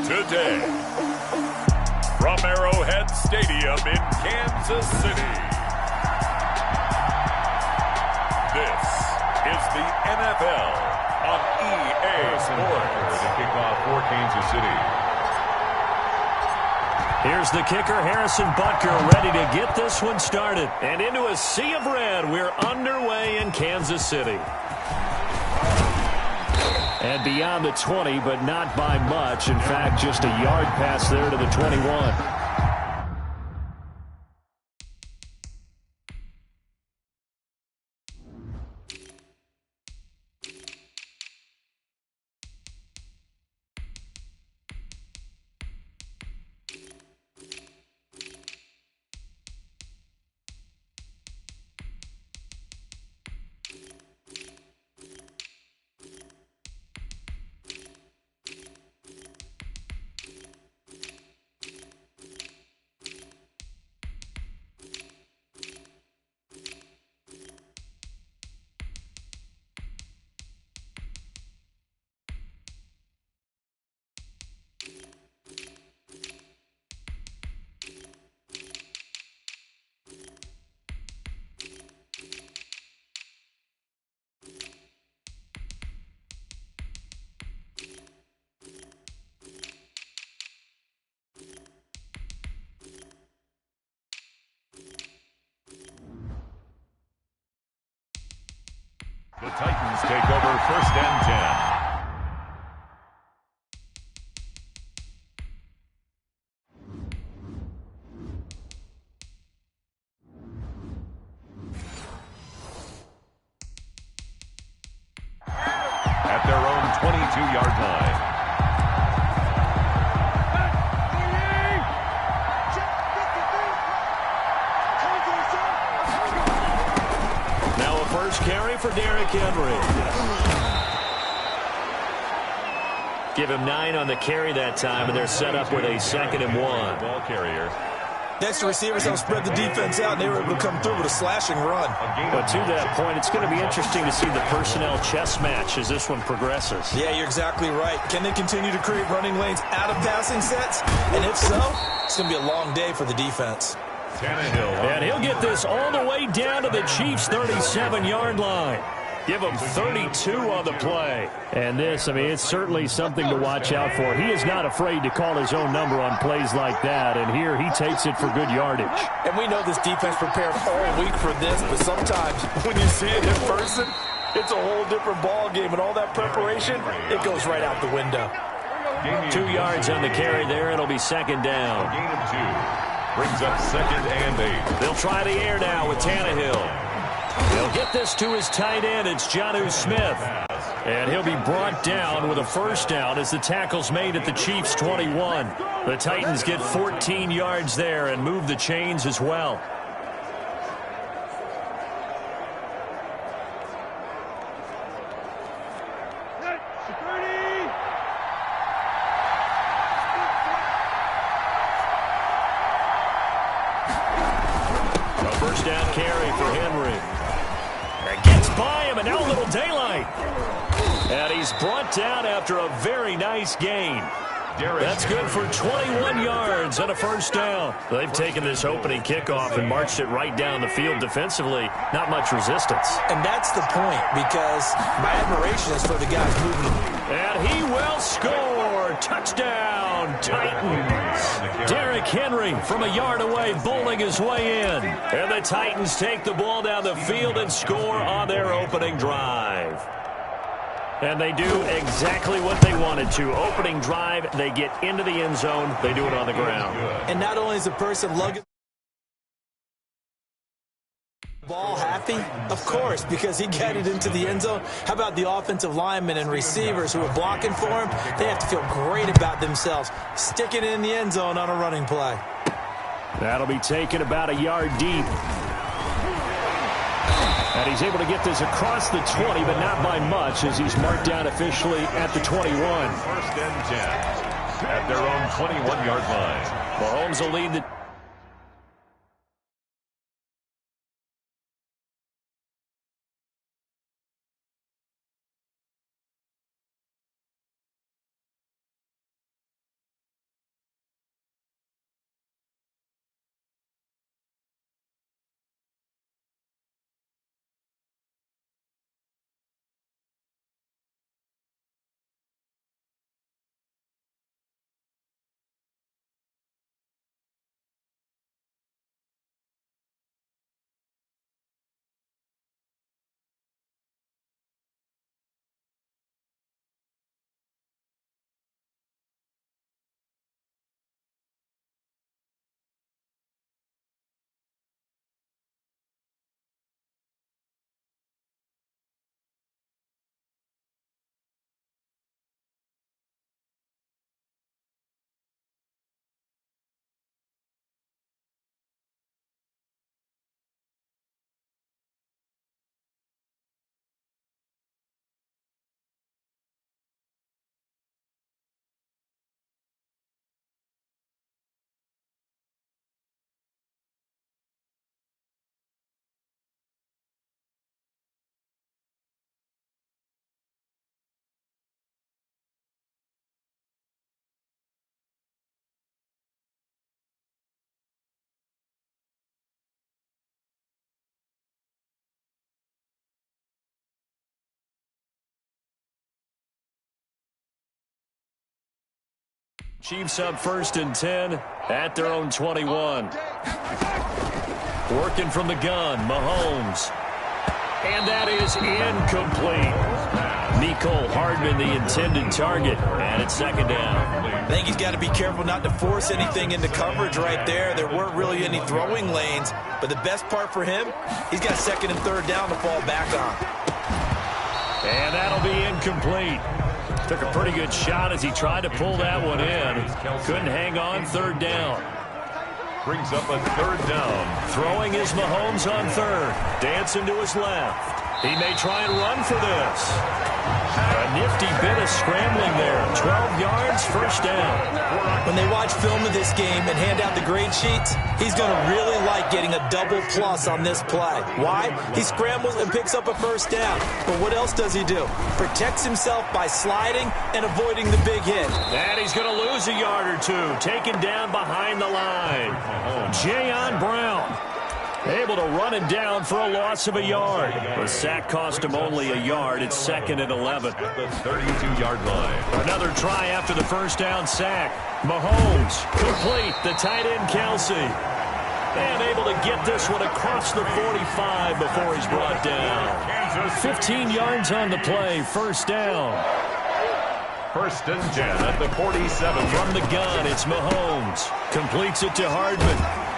Today, from Arrowhead Stadium in Kansas City, this is the NFL on EA Sports. The kickoff for Kansas City. Here's the kicker, Harrison Butker, ready to get this one started. And into a sea of red, we're underway in Kansas City. And beyond the 20, but not by much. In fact, just a yard pass there to the 21. The Titans take over 1st and 10. At their own 22-yard line. Now a first carry for Derrick Henry. Give him 9 on the carry that time, and they're set up with a 2nd and 1. Ball carrier. Next, the receivers help spread the defense out, and they were able to come through with a slashing run. But to that point, it's going to be interesting to see the personnel chess match as this one progresses. Yeah, you're exactly right. Can they continue to create running lanes out of passing sets? And if so, it's going to be a long day for the defense. And he'll get this all the way down to the Chiefs' 37-yard line. Give him 32 on the play. And this, I mean, it's certainly something to watch out for. He is not afraid to call his own number on plays like that. And here he takes it for good yardage. And we know this defense prepared all week for this, but sometimes when you see it in person, it's a whole different ball game. And all that preparation, it goes right out the window. 2 yards on the carry there. It'll be 2nd down. Gain of 2. Brings up 2nd and 8. They'll try the air now with Tannehill. They'll get this to his tight end. It's Jonnu Smith. And he'll be brought down with a 1st down as the tackle's made at the Chiefs' 21. The Titans get 14 yards there and move the chains as well. A 1st down carry for Henry. Gets by him, and now a little daylight. And he's brought down after a very nice gain. That's good for 21 yards and a 1st down. They've taken this opening kickoff and marched it right down the field defensively. Not much resistance. And that's the point, because my admiration is for the guys moving. And he will score. Touchdown, Titans. Derrick Henry from a yard away bowling his way in. And the Titans take the ball down the field and score on their opening drive. And they do exactly what they wanted to. Opening drive, they get into the end zone. They do it on the ground. And not only is the person lugging the ball happy, of course, because he got it into the end zone. How about the offensive linemen and receivers who are blocking for him? They have to feel great about themselves, sticking it in the end zone on a running play. That'll be taken about a yard deep. And he's able to get this across the 20, but not by much, as he's marked down officially at the 21. 1st and 10 at their own 21-yard line. Mahomes will lead the Chiefs up 1st and 10 at their own 21. Working from the gun, Mahomes. And that is incomplete. Mecole Hardman, the intended target, and it's 2nd down. I think he's got to be careful not to force anything into coverage right there. There weren't really any throwing lanes, but the best part for him, he's got 2nd and 3rd down to fall back on. And that'll be incomplete. Took a pretty good shot as he tried to pull that one in. Couldn't hang on, 3rd down. Brings up a 3rd down. Throwing is Mahomes on 3rd. Dancing to his left. He may try and run for this. A nifty bit of scrambling there. 12 yards, 1st down. When they watch film of this game and hand out the grade sheets, he's going to really like getting a double plus on this play. Why? He scrambles and picks up a 1st down. But what else does he do? Protects himself by sliding and avoiding the big hit. And he's going to lose a yard or 2. Taken down behind the line. Jayon Brown. Able to run it down for a loss of a yard. The sack cost him only a yard. It's 2nd and 11. At the 32-yard line. Another try after the 1st down sack. Mahomes complete. The tight end Kelsey. And able to get this one across the 45 before he's brought down. 15 yards on the play. 1st down. 1st and 10 at the 47. From the gun, it's Mahomes. Completes it to Hardman.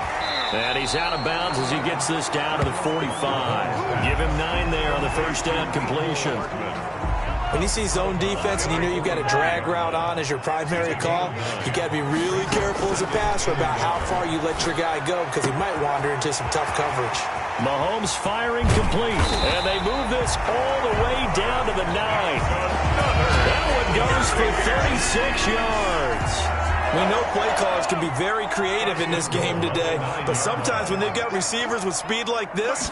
And he's out of bounds as he gets this down to the 45. Give him 9 there on the 1st down completion. When you see zone defense and you know you've got a drag route on as your primary call, you got to be really careful as a passer about how far you let your guy go because he might wander into some tough coverage. Mahomes firing complete. And they move this all the way down to the 9. That one goes for 36 yards. We know play callers can be very creative in this game today, but sometimes when they've got receivers with speed like this,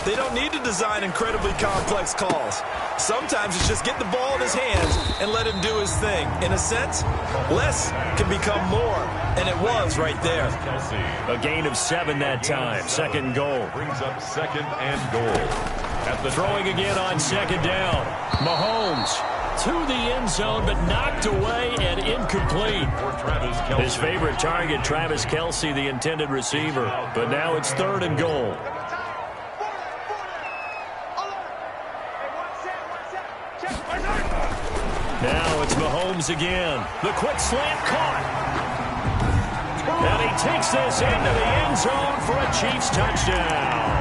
they don't need to design incredibly complex calls. Sometimes it's just get the ball in his hands and let him do his thing. In a sense, less can become more, and it was right there. A gain of 7 that time. 2nd goal. Brings up 2nd and goal. At the throwing again on 2nd down. Mahomes to the end zone, but knocked away and incomplete. His favorite target, Travis Kelce, the intended receiver. But now it's 3rd and goal. Now it's Mahomes again. The quick slant caught. And he takes this into the end zone for a Chiefs touchdown.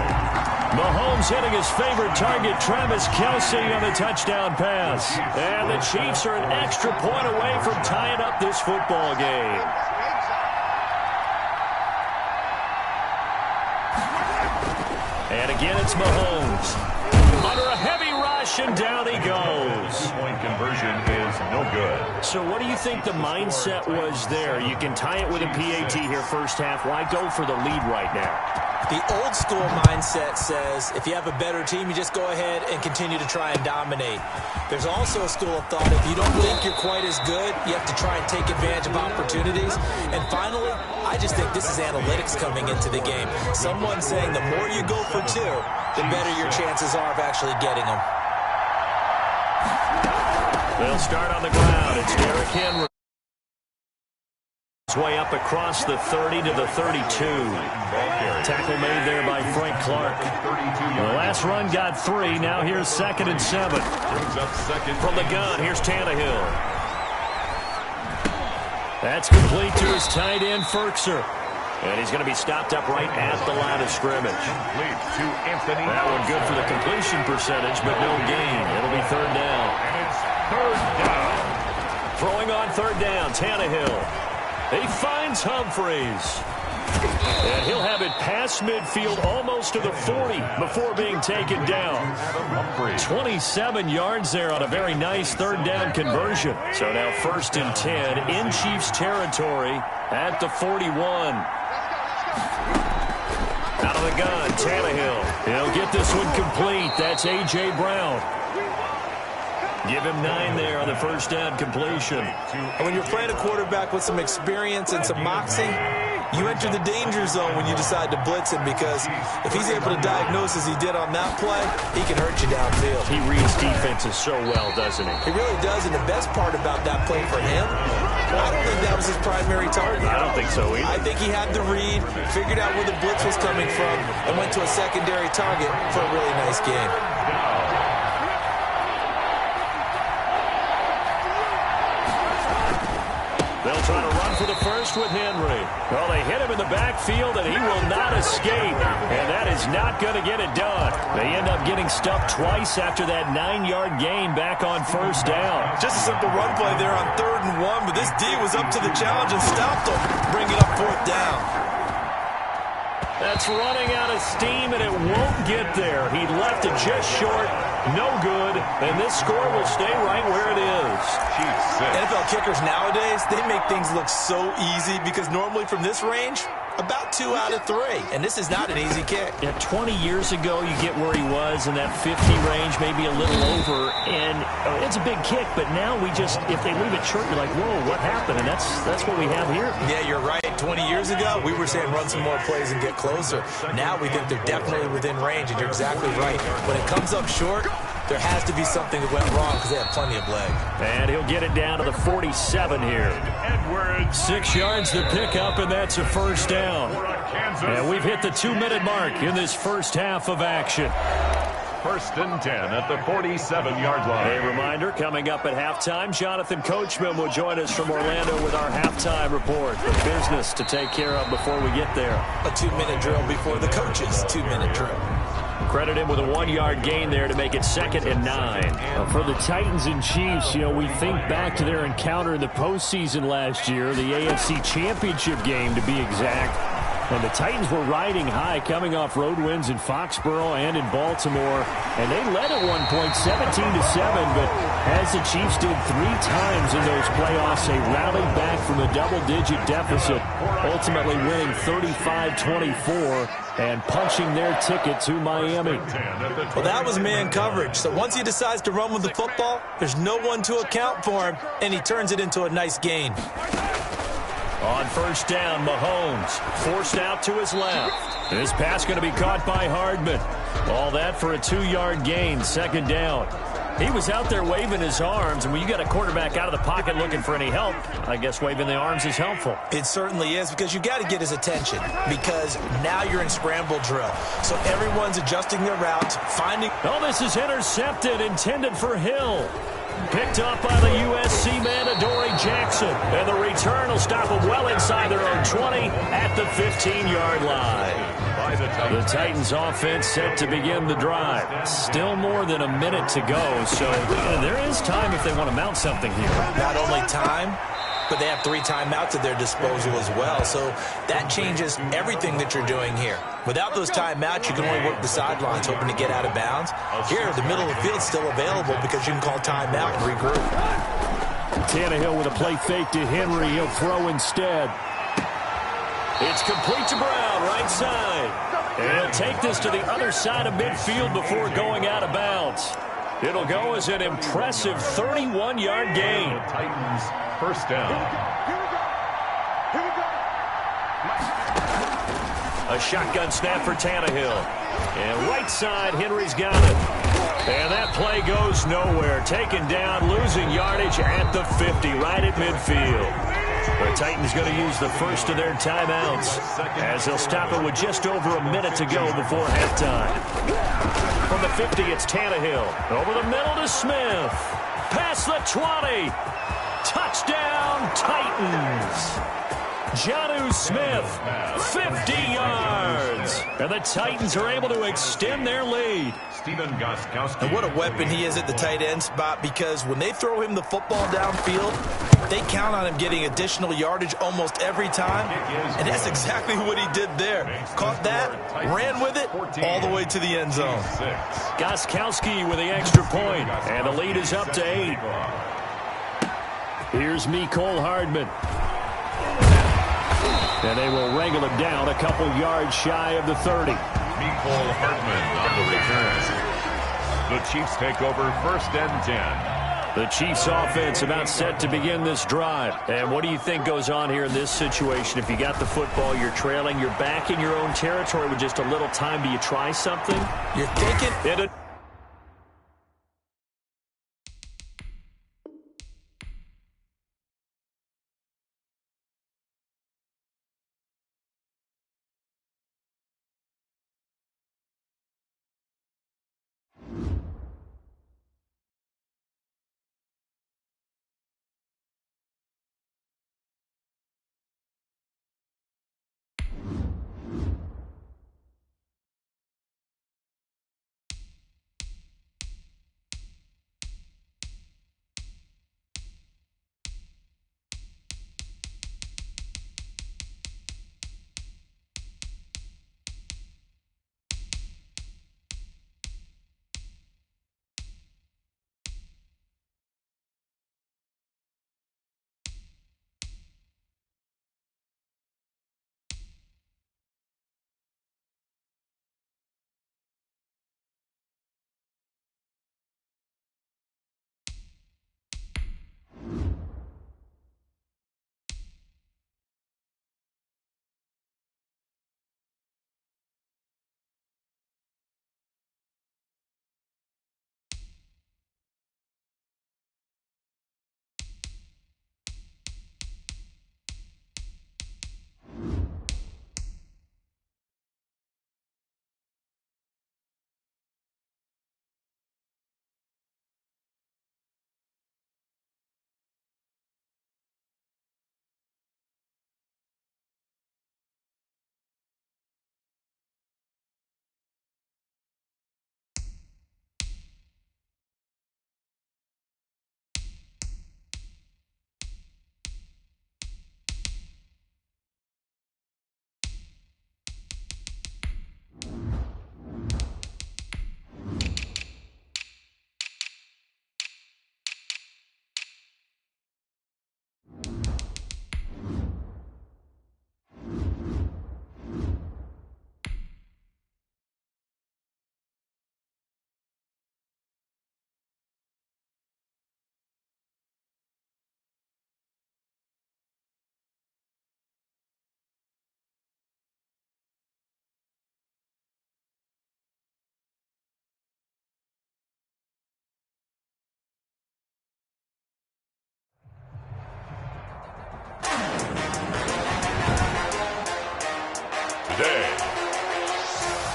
Mahomes hitting his favorite target, Travis Kelce, on the touchdown pass. And the Chiefs are an extra point away from tying up this football game. And again, it's Mahomes. Under a heavy rush, and down he goes. Point conversion is no good. So what do you think the mindset was there? You can tie it with a PAT here 1st half. Why go for the lead right now? The old school mindset says if you have a better team, you just go ahead and continue to try and dominate. There's also a school of thought, if you don't think you're quite as good, you have to try and take advantage of opportunities. And finally, I just think this is analytics coming into the game. Someone saying the more you go for 2, the better your chances are of actually getting them. They'll start on the ground. It's Derrick Henry. His way up across the 30 to the 32. Tackle made there by Frank Clark. The last run got 3. Now here's 2nd and 7. Brings up 2nd. From the gun, here's Tannehill. That's complete to his tight end, Ferkser. And he's going to be stopped up right at the line of scrimmage. Complete to Anthony. That one good for the completion percentage, but no gain. It'll be 3rd down. And it's 3rd down. Throwing on 3rd down, Tannehill. He finds Humphreys. And he'll have it past midfield almost to the 40 before being taken down. 27 yards there on a very nice 3rd down conversion. So now 1st and 10 in Chiefs territory at the 41. Out of the gun, Tannehill. He'll get this one complete. That's A.J. Brown. Give him 9 there on the 1st down completion. And when you're playing a quarterback with some experience and some moxie, you enter the danger zone when you decide to blitz him, because if he's able to diagnose as he did on that play, he can hurt you downfield. He reads defenses so well, doesn't he? He really does, and the best part about that play for him, I don't think that was his primary target. I don't think so either. I think he had the read, figured out where the blitz was coming from, and went to a secondary target for a really nice game. They'll try to run for the first with Henry. Well, they hit him in the backfield, and he will not escape. And that is not going to get it done. They end up getting stuffed twice after that 9-yard gain back on first down. Just a simple run play there on 3rd and 1, but this D was up to the challenge and stopped him, bringing up 4th down. That's running out of steam, and it won't get there. He left it just short. No good, and this score will stay right where it is. NFL kickers nowadays, they make things look so easy because normally from this range, about 2 out of 3. And this is not an easy kick. Yeah, 20 years ago, you get where he was in that 50 range, maybe a little over, and it's a big kick, but now we just, if they leave it short, you're like, whoa, what happened? And that's what we have here. Yeah, you're right. 20 years ago, we were saying run some more plays and get closer. Now we think they're definitely within range, and you're exactly right. When it comes up short, there has to be something that went wrong because they have plenty of leg. And he'll get it down to the 47 here. 6 yards to pick up, and that's a first down. And we've hit the 2-minute mark in this first half of action. 1st and 10 at the 47-yard line. A reminder, coming up at halftime, Jonathan Coachman will join us from Orlando with our halftime report. The business to take care of before we get there. A 2-minute drill before the coach's 2-minute drill. Credit him with a 1-yard gain there to make it 2nd and 9. For the Titans and Chiefs, we think back to their encounter in the postseason last year, the AFC Championship game to be exact. And the Titans were riding high, coming off road wins in Foxborough and in Baltimore. And they led at one point 17-7, but as the Chiefs did 3 times in those playoffs, they rallied back from a double-digit deficit, ultimately winning 35-24 and punching their ticket to Miami. Well, that was man coverage. So once he decides to run with the football, there's no one to account for him, and he turns it into a nice gain. On first down, Mahomes forced out to his left. This pass going to be caught by Hardman. All that for a 2-yard gain, 2nd down. He was out there waving his arms, and when you got a quarterback out of the pocket looking for any help, I guess waving the arms is helpful. It certainly is, because you got to get his attention, because now you're in scramble drill. So everyone's adjusting their routes, finding... Oh, this is intercepted, intended for Hill. Picked up by the USC man, Adoree Jackson. And the return will stop them well inside their own 20 at the 15-yard line. The Titans offense set to begin the drive. Still more than a minute to go, so there is time if they want to mount something here. Not only time, but they have 3 timeouts at their disposal as well. So that changes everything that you're doing here. Without those timeouts, you can only work the sidelines, hoping to get out of bounds. Here, the middle of the field's still available because you can call timeout and regroup. Tannehill with a play fake to Henry. He'll throw instead. It's complete to Brown, right side. And he'll take this to the other side of midfield before going out of bounds. It'll go as an impressive 31-yard gain. Titans first down. A shotgun snap for Tannehill. And right side, Henry's got it. And that play goes nowhere. Taken down, losing yardage at the 50, right at midfield. The Titans going to use the first of their timeouts as they'll stop it with just over a minute to go before halftime. From the 50, it's Tannehill. Over the middle to Smith. Past the 20. Touchdown, Titans. Jonnu Smith, 50 yards. And the Titans are able to extend their lead. And what a weapon he is at the tight end spot, because when they throw him the football downfield, they count on him getting additional yardage almost every time. And that's exactly what he did there. Caught that, ran with it, all the way to the end zone. Gostkowski with the extra point, and the lead is up to 8. Here's Mecole Hardman. And they will wrangle him down a couple yards shy of the 30. Mecole Hardman on the return. The Chiefs take over 1st and 10. The Chiefs offense about set to begin this drive. And what do you think goes on here in this situation? If you got the football, you're trailing, you're back in your own territory with just a little time. Do you try something? You're thinking...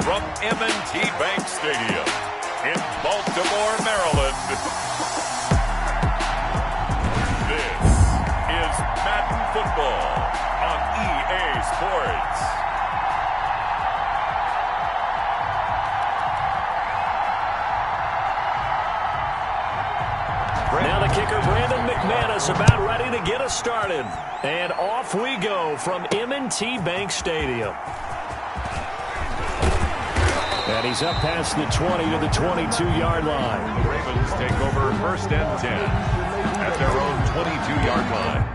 from M&T Bank Stadium in Baltimore, Maryland. This is Madden Football on EA Sports. Now the kicker, Brandon McManus, about ready to get us started. And off we go from M&T Bank Stadium. And he's up past the 20 to the 22-yard line. The Ravens take over 1st and 10 at their own 22-yard line.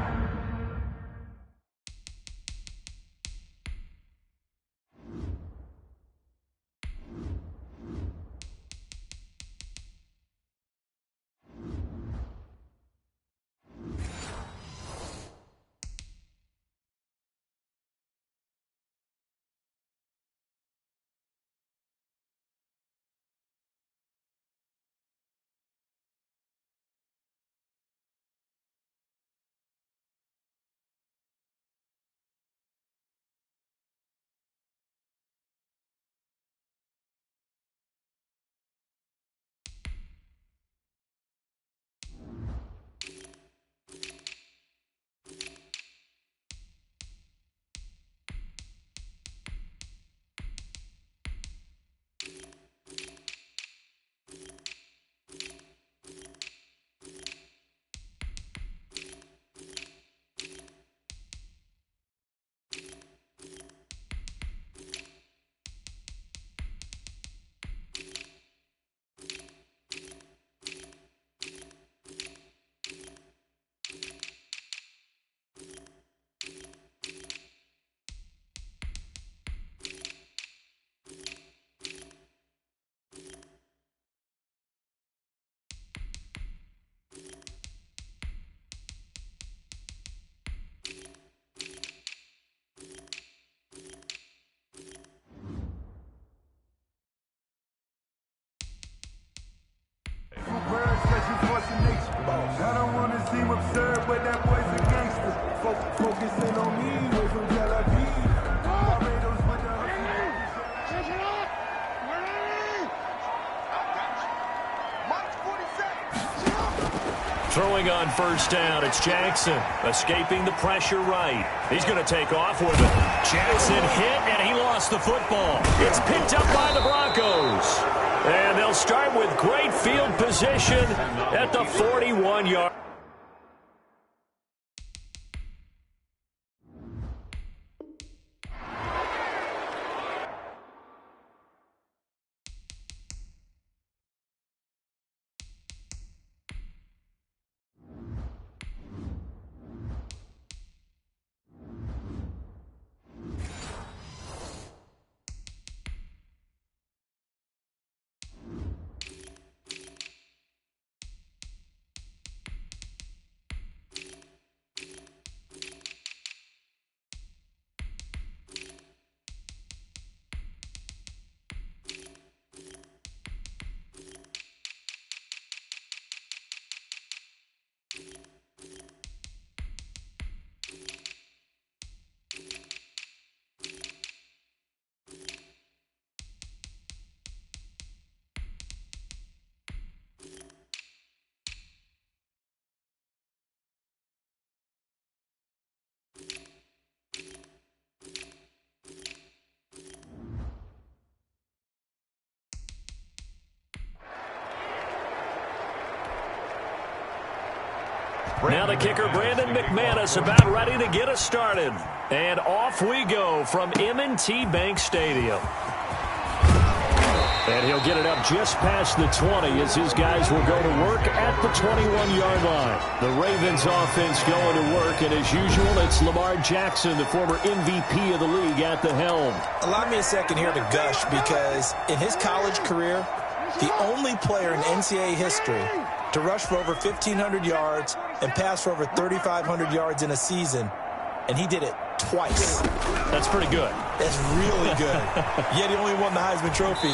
I don't want to seem absurd, but that boy's a gangster. Focusing on me, way from Tel Aviv. Barbados with the Throwing on 1st down, it's Jackson, escaping the pressure right. He's going to take off with it. Jackson hit, and he lost the football. It's picked up by the Broncos. And they'll start with great field position at the 41-yard. Now the kicker, Brandon McManus, about ready to get us started. And off we go from M&T Bank Stadium. And he'll get it up just past the 20 as his guys will go to work at the 21-yard line. The Ravens offense going to work, and as usual, it's Lamar Jackson, the former MVP of the league, at the helm. Allow me a second here to gush, because in his college career, the only player in NCAA history to rush for over 1,500 yards and pass for over 3,500 yards in a season, and he did it twice. That's pretty good. That's really good. Yet he only won the Heisman Trophy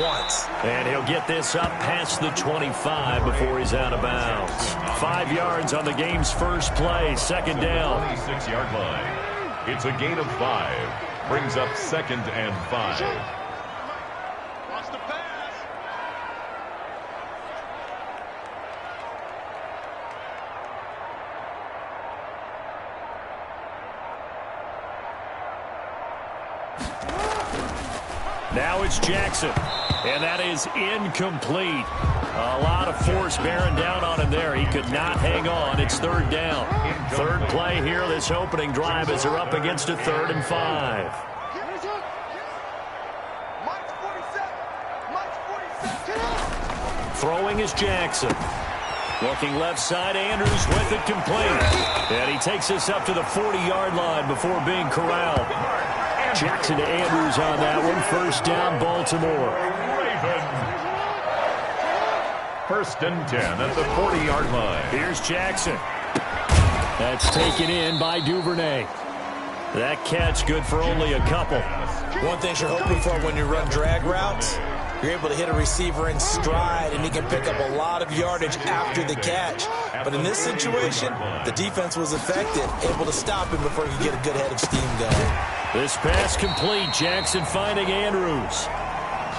once. And he'll get this up past the 25 before he's out of bounds. 5 yards on the game's first play, second down. 26-yard line. It's a gain of 5. Brings up 2nd and 5. Now it's Jackson. And that is incomplete. A lot of force bearing down on him there. He could not hang on. It's third down. Third play here, this opening drive, as they're up against a 3rd and 5. Throwing is Jackson. Looking left side, Andrews with it complete. And he takes this up to the 40-yard line before being corralled. Jackson to Andrews on that one. First down, Baltimore. First and 10 at the 40-yard line. Here's Jackson. That's taken in by Duvernay. That catch good for only a couple. One thing you're hoping for when you run drag routes, you're able to hit a receiver in stride, and he can pick up a lot of yardage after the catch. But in this situation, the defense was effective, able to stop him before he could get a good head of steam going. This pass complete. Jackson finding Andrews.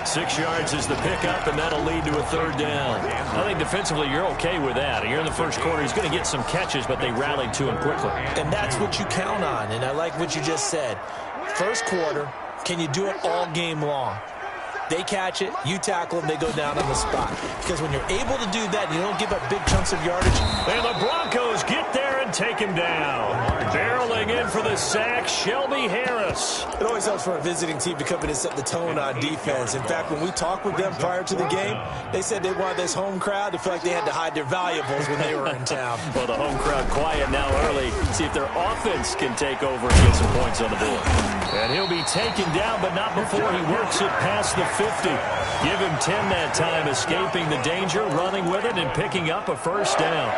6 yards is the pickup, and that'll lead to a third down. I think defensively you're okay with that. You're in the first quarter. He's going to get some catches, but they rallied to him quickly. And that's what you count on, and I like what you just said. First quarter, can you do it all game long? They catch it, you tackle them, they go down on the spot. Because when you're able to do that, you don't give up big chunks of yardage. And the Broncos get there and take him down. Barreling in for the sack, Shelby Harris. It always helps for a visiting team to come in and set the tone on defense. In fact, when we talked with them prior to the game, they said they wanted this home crowd to feel like they had to hide their valuables when they were in town. Well, the home crowd quiet now early. See if their offense can take over and get some points on the board. And he'll be taken down, but not before he works it past the 50. Give him 10 that time, escaping the danger, running with it, and picking up a first down.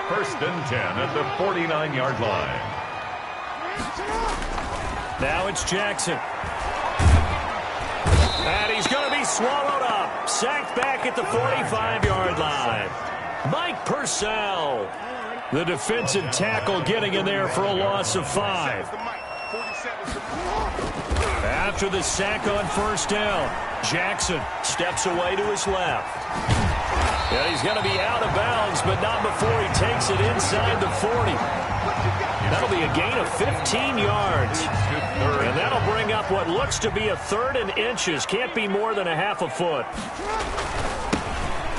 First and 10 at the 49-yard line. Now it's Jackson. And he's going to be swallowed up. Sacked back at the 45-yard line. Mike Purcell, the defensive tackle, getting in there for a loss of 5. After the sack on first down, Jackson steps away to his left. And he's going to be out of bounds, but not before he takes it inside the 40. That'll be a gain of 15 yards. And that'll bring up what looks to be a 3rd and inches. Can't be more than a half a foot.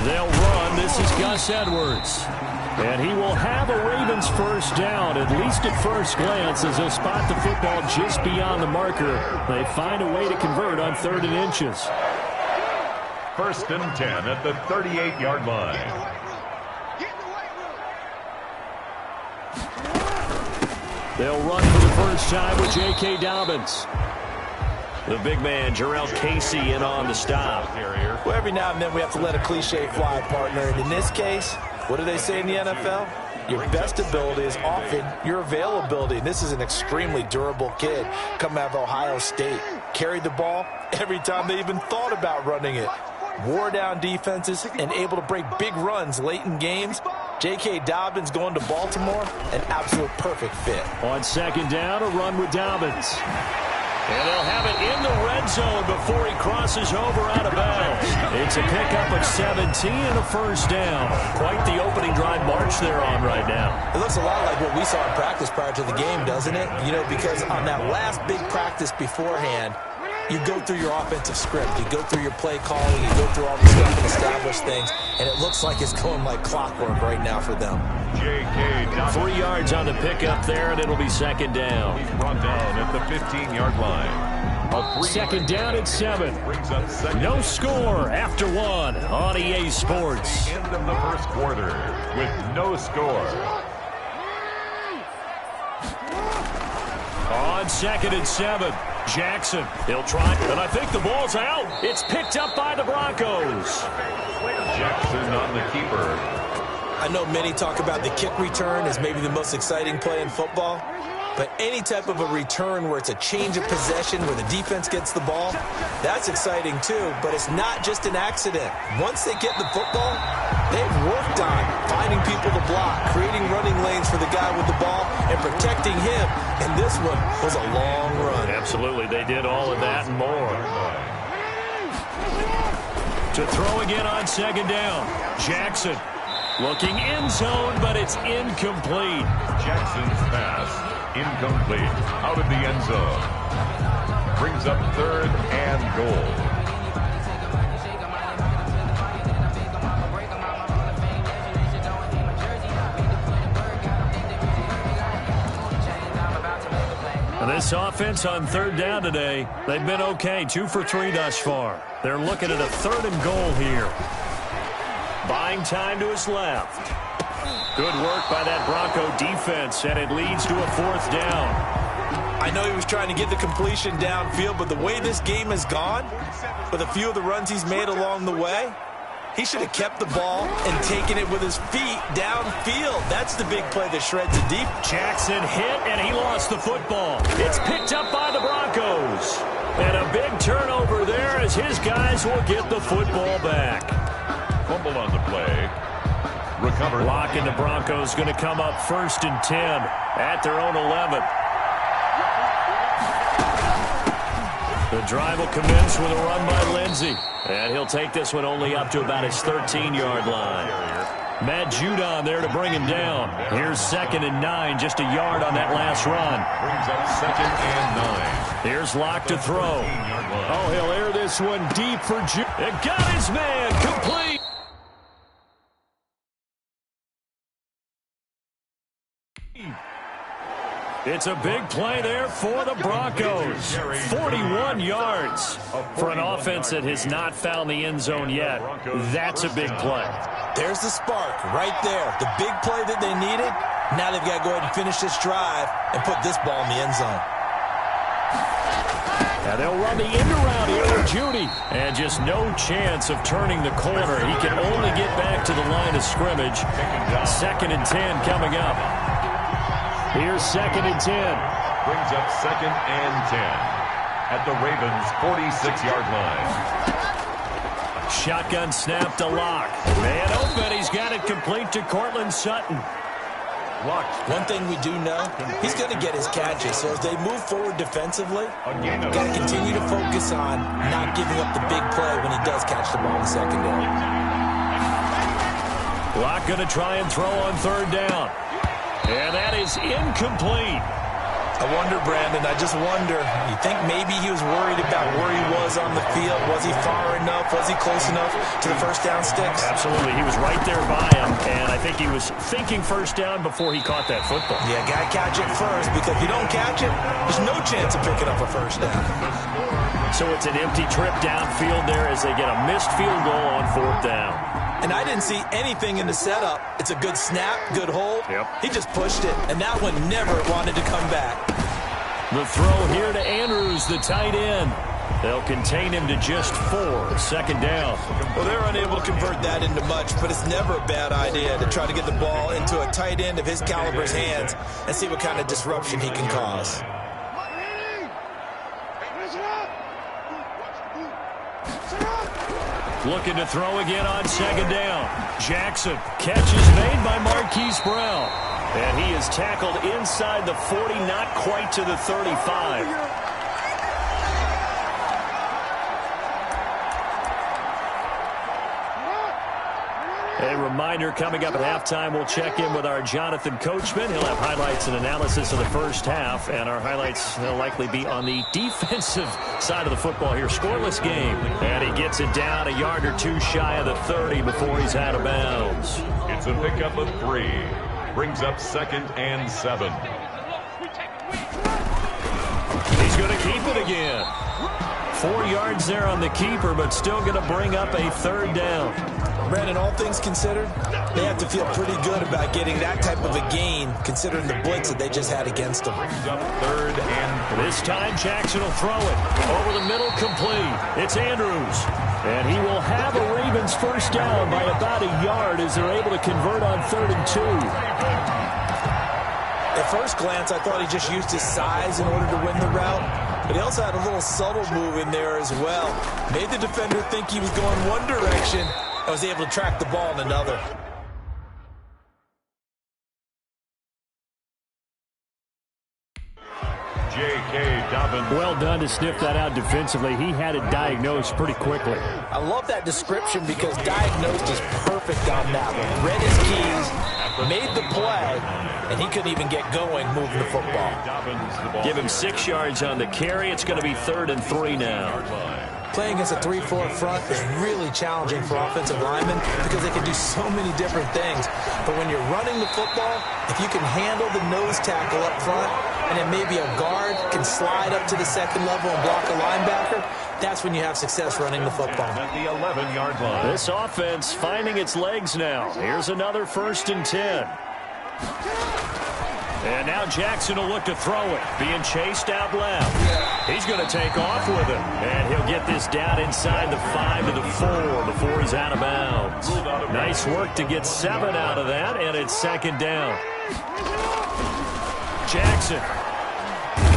They'll run. This is Gus Edwards. And he will have a Ravens first down, at least at first glance, as they'll spot the football just beyond the marker. They find a way to convert on 3rd and inches. First and 10 at the 38-yard line. They'll run for the first time with J.K. Dobbins. The big man, Jarrell Casey, in on the stop. Well, every now and then we have to let a cliche fly, partner. And in this case, what do they say in the NFL? Your best ability is often your availability. And this is an extremely durable kid coming out of Ohio State. Carried the ball every time they even thought about running it. Wore down defenses and able to break big runs late in games. J.K. Dobbins going to Baltimore, an absolute perfect fit. On second down, a run with Dobbins. And they'll have it in the red zone before he crosses over out of bounds. It's a pickup of 17 and a first down. Quite the opening drive march they're on right now. It looks a lot like what we saw in practice prior to the game, doesn't it? You know, because on that last big practice beforehand, you go through your offensive script, you go through your play calling, you go through all the stuff and establish things, and it looks like it's going like clockwork right now for them. 3 yards on the pickup there, and it'll be second down. He's brought down at the 15-yard line. Second down at 7. No score after 1 on EA Sports. End of the first quarter with no score. On second and 7, Jackson. He'll try, and I think the ball's out. It's picked up by the Broncos. Jackson on the keeper. I know many talk about the kick return as maybe the most exciting play in football, but any type of a return where it's a change of possession, where the defense gets the ball, that's exciting too, but it's not just an accident. Once they get the football, they've worked on finding people to block, creating running lanes for the guy with the ball, and protecting him, and this one was a long run. Absolutely, they did all of that and more. To throw again on second down, Jackson. Looking end zone, but it's incomplete. Jackson's pass, incomplete, out of the end zone. Brings up 3rd and goal. This offense on third down today, they've been okay, 2 for 3 thus far. They're looking at a 3rd and goal here. Buying time to his left. Good work by that Bronco defense, and it leads to a 4th down. I know he was trying to get the completion downfield, but the way this game has gone, with a few of the runs he's made along the way, he should have kept the ball and taken it with his feet downfield. That's the big play that shreds it deep. Jackson hit, and he lost the football. It's picked up by the Broncos. And a big turnover there as his guys will get the football back. Fumble on the play. Recovered. Blocking the Broncos going to come up 1st and 10 at their own 11. The drive will commence with a run by Lindsey. And he'll take this one only up to about his 13-yard line. Matt Judon there to bring him down. Here's 2nd and 9, just a yard on that last run. Brings up 2nd and 9. Here's Locke to throw. Oh, he'll air this one deep for Judon. It got his man complete. It's a big play there for the Broncos. 41 yards for an offense that has not found the end zone yet. That's a big play. There's the spark right there. The big play that they needed. Now they've got to go ahead and finish this drive and put this ball in the end zone. Now they'll run the end around here with Judy. And just no chance of turning the corner. He can only get back to the line of scrimmage. 2nd and 10 coming up. Here's 2nd and 10. Brings up 2nd and 10 at the Ravens' 46-yard line. Shotgun snap to Locke. Man open. He's got it complete to Cortland Sutton. One thing we do know, he's going to get his catches. So as they move forward defensively, got to continue to focus on not giving up the big play when he does catch the ball in the secondary. Locke going to try and throw on 3rd down. And that is incomplete. I wonder, Brandon, I just wonder, you think maybe he was worried about where he was on the field? Was he far enough? Was he close enough to the first down sticks? Absolutely. He was right there by him, and I think he was thinking first down before he caught that football. Yeah, got to catch it first, because if you don't catch it, there's no chance of picking up a first down. So it's an empty trip downfield there as they get a missed field goal on 4th down. And I didn't see anything in the setup. It's a good snap, good hold. Yep. He just pushed it, and that one never wanted to come back. The throw here to Andrews, the tight end. They'll contain him to just 4, 2nd down. Well, they're unable to convert that into much, but it's never a bad idea to try to get the ball into a tight end of his caliber's hands and see what kind of disruption he can cause. Looking to throw again on 2nd down. Jackson. Catch is made by Marquise Brown. And he is tackled inside the 40, not quite to the 35. A reminder, coming up at halftime, we'll check in with our Jonathan Coachman. He'll have highlights and analysis of the first half, and our highlights will likely be on the defensive side of the football here. Scoreless game, and he gets it down a yard or two shy of the 30 before he's out of bounds. It's a pickup of 3. Brings up 2nd and 7. He's going to keep it again. 4 yards there on the keeper, but still going to bring up a 3rd down. Brandon, all things considered, they have to feel pretty good about getting that type of a gain, considering the blitz that they just had against them. Brings up 3rd and 3. This time Jackson will throw it over the middle, complete. It's Andrews, and he will have a Ravens first down by about a yard as they're able to convert on 3rd and 2. At first glance, I thought he just used his size in order to win the route, but he also had a little subtle move in there as well. Made the defender think he was going one direction, and was able to track the ball in another. J.K. Dobbins. Well done to sniff that out defensively. He had it diagnosed pretty quickly. I love that description because diagnosed is perfect on that one. Read his keys, made the play, and he couldn't even get going moving the football. Give him 6 yards on the carry. It's going to be 3rd and 3 now. Playing against a 3-4 front is really challenging for offensive linemen because they can do so many different things. But when you're running the football, if you can handle the nose tackle up front, and then maybe a guard can slide up to the second level and block a linebacker, that's when you have success running the football. At the 11-yard line. This offense finding its legs now. Here's another 1st and 10. And now Jackson will look to throw it. Being chased out left. He's going to take off with it. And he'll get this down inside the 5 to the 4 before he's out of bounds. Nice work to get 7 out of that, and it's 2nd down. Jackson.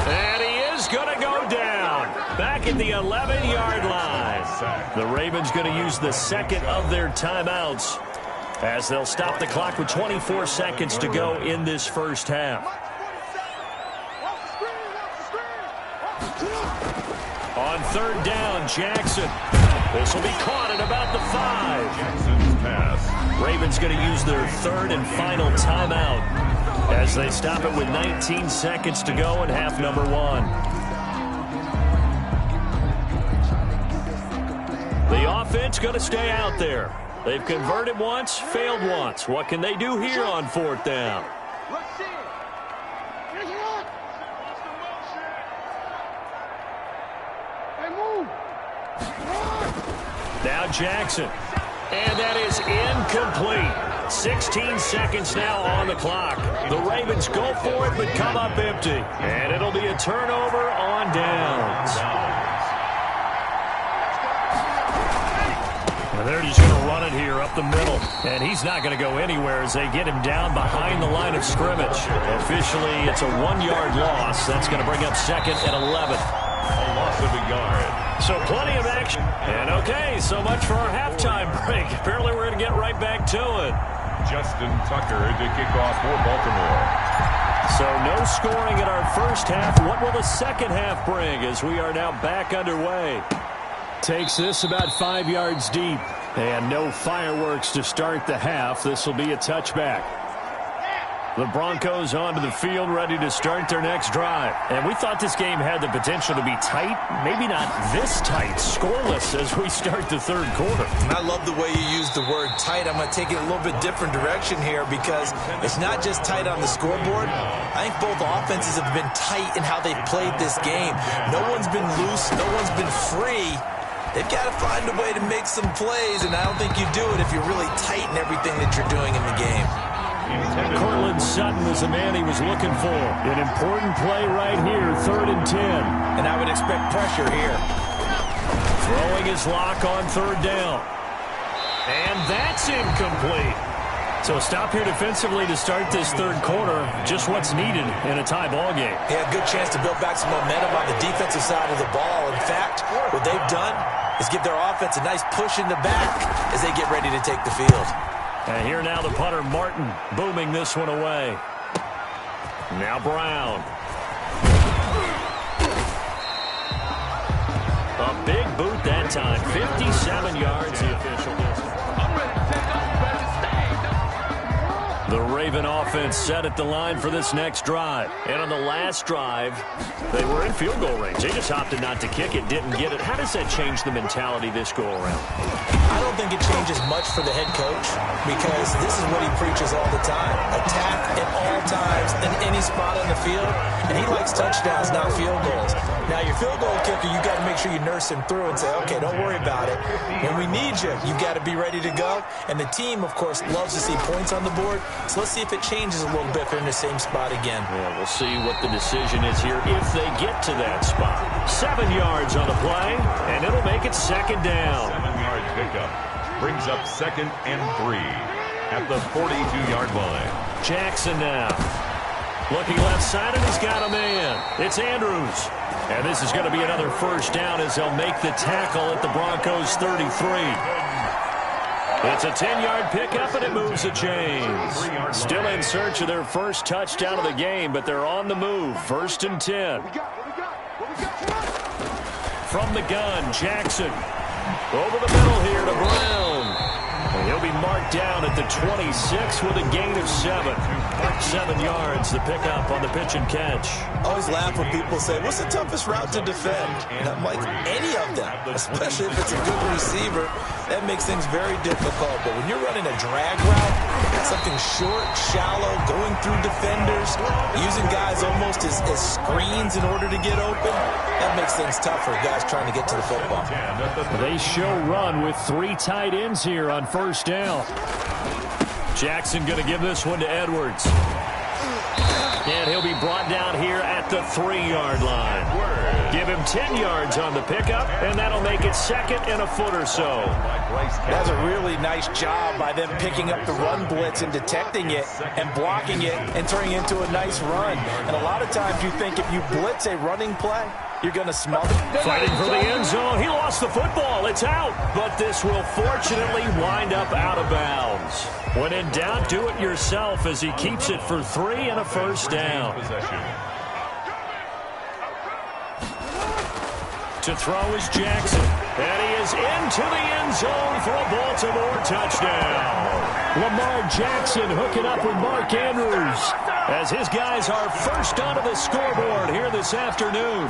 And he is going to go down. Back at the 11-yard line. The Ravens going to use the 2nd of their timeouts, as they'll stop the clock with 24 seconds to go in this first half. On 3rd down, Jackson. This will be caught at about the 5. Jackson's pass. Ravens going to use their 3rd and final timeout as they stop it with 19 seconds to go in half number 1. The offense going to stay out there. They've converted once, failed once. What can they do here on 4th down? Now Jackson. And that is incomplete. 16 seconds now on the clock. The Ravens go for it, but come up empty. And it'll be a turnover on downs. And they're just going to run it here up the middle. And he's not going to go anywhere as they get him down behind the line of scrimmage. Officially, it's a 1-yard loss. That's going to bring up 2nd and 11. A loss of a yard. So plenty of action. And okay, so much for our halftime break. Apparently we're going to get right back to it. Justin Tucker to kick off for Baltimore. So no scoring in our first half. What will the second half bring as we are now back underway? Takes this about 5 yards deep. And no fireworks to start the half. This will be a touchback. The Broncos onto the field, ready to start their next drive. And we thought this game had the potential to be tight. Maybe not this tight, scoreless as we start the 3rd quarter. I love the way you use the word tight. I'm going to take it a little bit different direction here because it's not just tight on the scoreboard. I think both offenses have been tight in how they've played this game. No one's been loose. No one's been free. They've got to find a way to make some plays, and I don't think you do it if you're really tight in everything that you're doing in the game. Cortland Sutton was the man he was looking for. An important play right here, 3rd and 10. And I would expect pressure here. Throwing his lock on 3rd down. And that's incomplete. So a stop here defensively to start this 3rd quarter. Just what's needed in a tie ball game. Yeah, good chance to build back some momentum on the defensive side of the ball. In fact, what they've done is give their offense a nice push in the back as they get ready to take the field. And here now the punter, Martin, booming this one away. Now Brown. A big boot that time. 57 yards the official distance. The Raven offense set at the line for this next drive. And on the last drive, they were in field goal range. They just opted not to kick it, didn't get it. How does that change the mentality this go around? I don't think it changes much for the head coach because this is what he preaches all the time. Attack at all times in any spot on the field, and he likes touchdowns, not field goals. Now, your field goal kicker, you got to make sure you nurse him through and say, okay, don't worry about it. When we need you, you got to be ready to go. And the team, of course, loves to see points on the board. So let's see if it changes a little bit if they're in the same spot again. Yeah, we'll see what the decision is here if they get to that spot. 7 yards on the play, and it'll make it 2nd down. 7-yard pickup brings up 2nd and 3 at the 42-yard line. Jackson now. Looking left side, and he's got a man. It's Andrews. And this is going to be another 1st down as they'll make the tackle at the Broncos 33. It's a 10-yard pickup, and it moves the chains. Still in search of their first touchdown of the game, but they're on the move. 1st and 10. From the gun, Jackson. Over the middle here to Brown. He'll be marked down at the 26 with a gain of 7. 7 yards, the pickup on the pitch and catch. I always laugh when people say, what's the toughest route to defend? And I'm like, any of them, especially if it's a good receiver. That makes things very difficult. But when you're running a drag route, something short, shallow, going through defenders, using guys almost as screens in order to get open, that makes things tough for guys trying to get to the football. They show run with 3 tight ends here on first down. Jackson going to give this one to Edwards. And he'll be brought down here at the 3-yard line. Give him 10 yards on the pickup, and that'll make it 2nd and a foot or so. That's a really nice job by them picking up the run blitz and detecting it and blocking it and turning it into a nice run. And a lot of times you think if you blitz a running play, you're going to smother. Fighting for the end zone. He lost the football. It's out. But this will fortunately wind up out of bounds. When in doubt, do it yourself as he keeps it for 3 and a first down. To throw is Jackson. And he is into the end zone for a Baltimore touchdown. Lamar Jackson hooking up with Mark Andrews as his guys are first onto the scoreboard here this afternoon.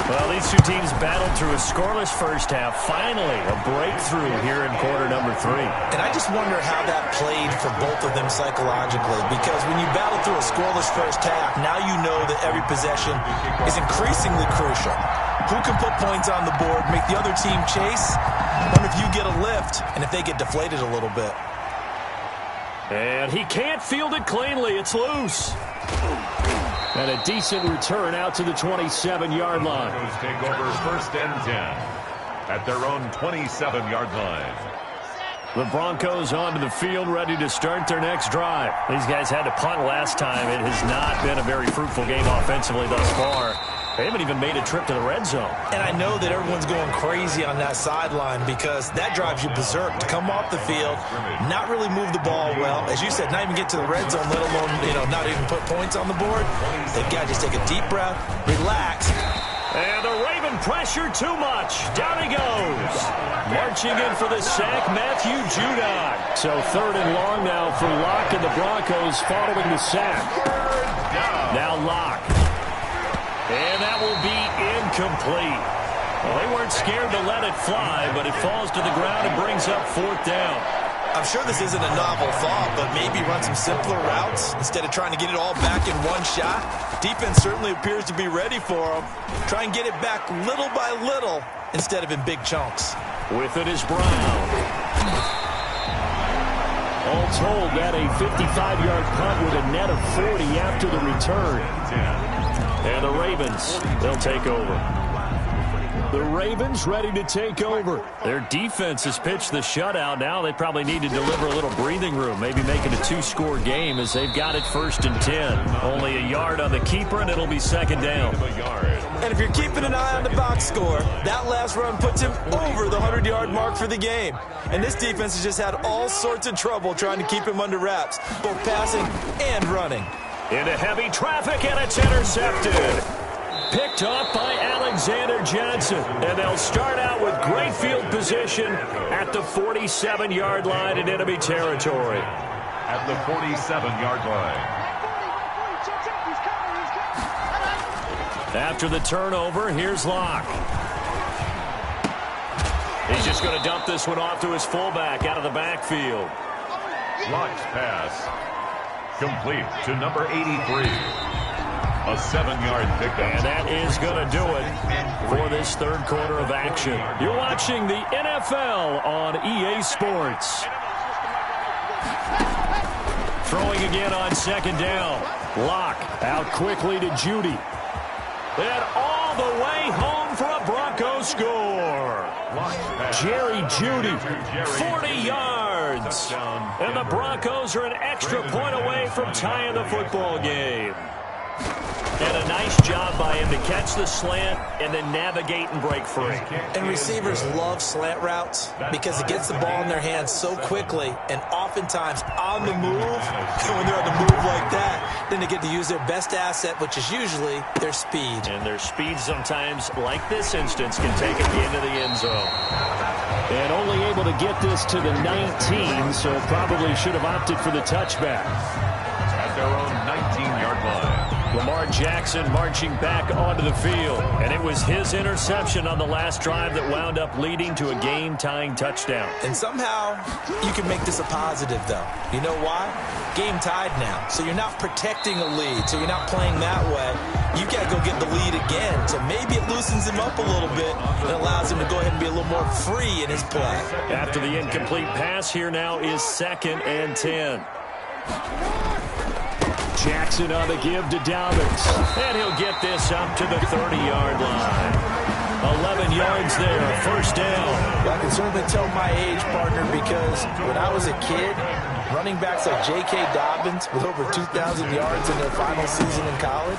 Well, these two teams battled through a scoreless first half. Finally, a breakthrough here in quarter number 3. And I just wonder how that played for both of them psychologically, because when you battle through a scoreless first half, now you know that every possession is increasingly crucial. Who can put points on the board, make the other team chase? Wonder if you get a lift and if they get deflated a little bit. And he can't field it cleanly. It's loose. And a decent return out to the 27-yard line. Take over first and 10 at their own 27-yard line. The Broncos onto the field, ready to start their next drive. These guys had to punt last time. It has not been a very fruitful game offensively thus far. They haven't even made a trip to the red zone. And I know that everyone's going crazy on that sideline because that drives you berserk to come off the field, not really move the ball well. As you said, not even get to the red zone, let alone, not even put points on the board. They've got to just take a deep breath, relax. And the Raven pressure too much. Down he goes. Marching in for the sack, Matthew Judon. So 3rd and long now for Locke and the Broncos following the sack. Now Locke. And that will be incomplete. Well, they weren't scared to let it fly, but it falls to the ground and brings up 4th down. I'm sure this isn't a novel thought, but maybe run some simpler routes instead of trying to get it all back in one shot. Defense certainly appears to be ready for them. Try and get it back little by little instead of in big chunks. With it is Brown. All told, that a 55-yard punt with a net of 40 after the return. And the Ravens, they'll take over. The Ravens ready to take over. Their defense has pitched the shutout. Now they probably need to deliver a little breathing room, maybe make it a 2-score game as they've got it 1st and 10. Only a yard on the keeper, and it'll be 2nd down. And if you're keeping an eye on the box score, that last run puts him over the 100-yard mark for the game. And this defense has just had all sorts of trouble trying to keep him under wraps, both passing and running. Into heavy traffic, and it's intercepted. Picked off by Alexander Johnson. And they'll start out with great field position at the 47-yard line in enemy territory. At the 47-yard line. After the turnover, here's Locke. He's just going to dump this one off to his fullback out of the backfield. Locke's pass. Complete to number 83. A 7-yard pickup. And that is going to do it for this 3rd quarter of action. You're watching the NFL on EA Sports. Throwing again on 2nd down. Locke out quickly to Judy. And all the way home for a Bronco score. Jerry Judy, 40 yards. And the Broncos are an extra point away from tying the football game. And a nice job by him to catch the slant and then navigate and break free. And receivers love slant routes because it gets the ball in their hands so quickly and oftentimes on the move. And when they're on the move like that, then they get to use their best asset, which is usually their speed. And their speed sometimes, like this instance, can take it into the end zone. And only able to get this to the 19, so probably should have opted for the touchback. At their own 19-yard line. Lamar Jackson marching back onto the field. And it was his interception on the last drive that wound up leading to a game-tying touchdown. And somehow you can make this a positive, though. You know why? Game tied now. So you're not protecting a lead. So you're not playing that way. You got to go get the lead again. So maybe it loosens him up a little bit and allows him to go ahead and be a little more free in his play. After the incomplete pass, here now is 2nd and 10. Jackson on the give to Dobbins. And he'll get this up to the 30-yard line. 11 yards there, 1st down. Well, I can certainly tell my age, partner, because when I was a kid, running backs like J.K. Dobbins with over 2,000 yards in their final season in college,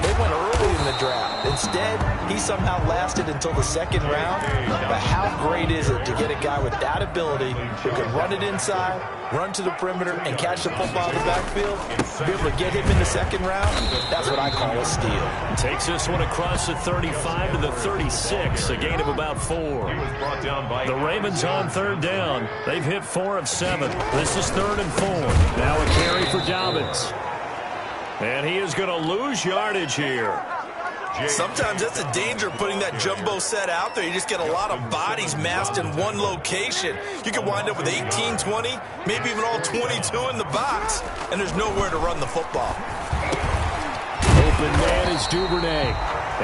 they went early in the draft. Instead, he somehow lasted until the 2nd round. But how great is it to get a guy with that ability who can run it inside, run to the perimeter, and catch the football in the backfield? To be able to get him in the 2nd round, that's what I call a steal. Takes this one across the 35 to the 36, a gain of about 4. The Ravens on 3rd down. They've hit 4 of 7. This is 3rd and 4. Now a carry for Dobbins. And he is going to lose yardage here. Sometimes that's a danger putting that jumbo set out there. You just get a lot of bodies massed in one location. You could wind up with 18, 20, maybe even all 22 in the box, and there's nowhere to run the football. Open man is Duvernay.